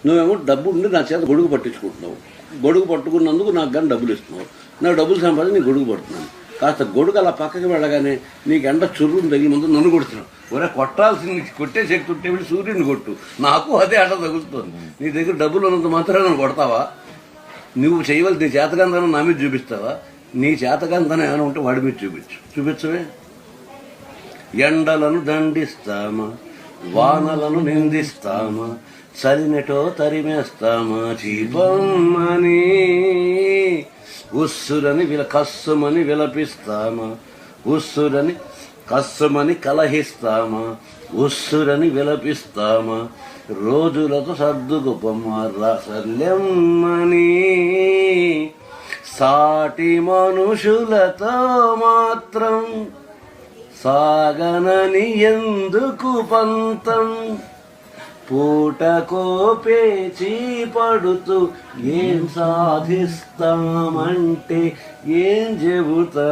నువ్వేమో డబ్బు ఉండి నా చేత గొడుగు పట్టించుకుంటున్నావు. గొడుగు పట్టుకున్నందుకు నాకు కానీ డబ్బులు ఇస్తున్నావు. నాకు డబ్బులు సంపాదించి నీ గొడుగు పడుతున్నాను. కాస్త గొడుగు అలా పక్కకి వెళ్ళగానే నీకు ఎండ చుర్రుని తగిలి ముందు నన్ను కొడుతున్నావు. ఒరే కొట్టాల్సింది కొట్టే శక్తి ఉంటే వెళ్ళి సూర్యుని కొట్టు. నాకు అదే ఎండ తగులుతుంది. నీ దగ్గర డబ్బులు ఉన్నంత మాత్రం నన్ను కొడతావా? నువ్వు చేయవలసి నీ చేతకందనం నా మీద చూపిస్తావా? నీ చేతకందనం ఏమైనా ఉంటే వాడి మీద చూపించవే. ఎండలను దండిస్తామా, వానలను నిందిస్తామా, చలినటో తరిమేస్తామా చీపమ్మని, ఉస్సురని కస్సుమని విలపిస్తామా, ఉస్సురని కస్సుమని కలహిస్తామా, ఉస్సురని విలపిస్తామా, రోజులతో సర్దుకుపమ్మని, సాటి మనుషులతో మాత్రం సాగనని ఎందుకు పంతం, పూటకో పేచీ పడుతూ ఏం సాధిస్తామంటే ఏం చెబుతా.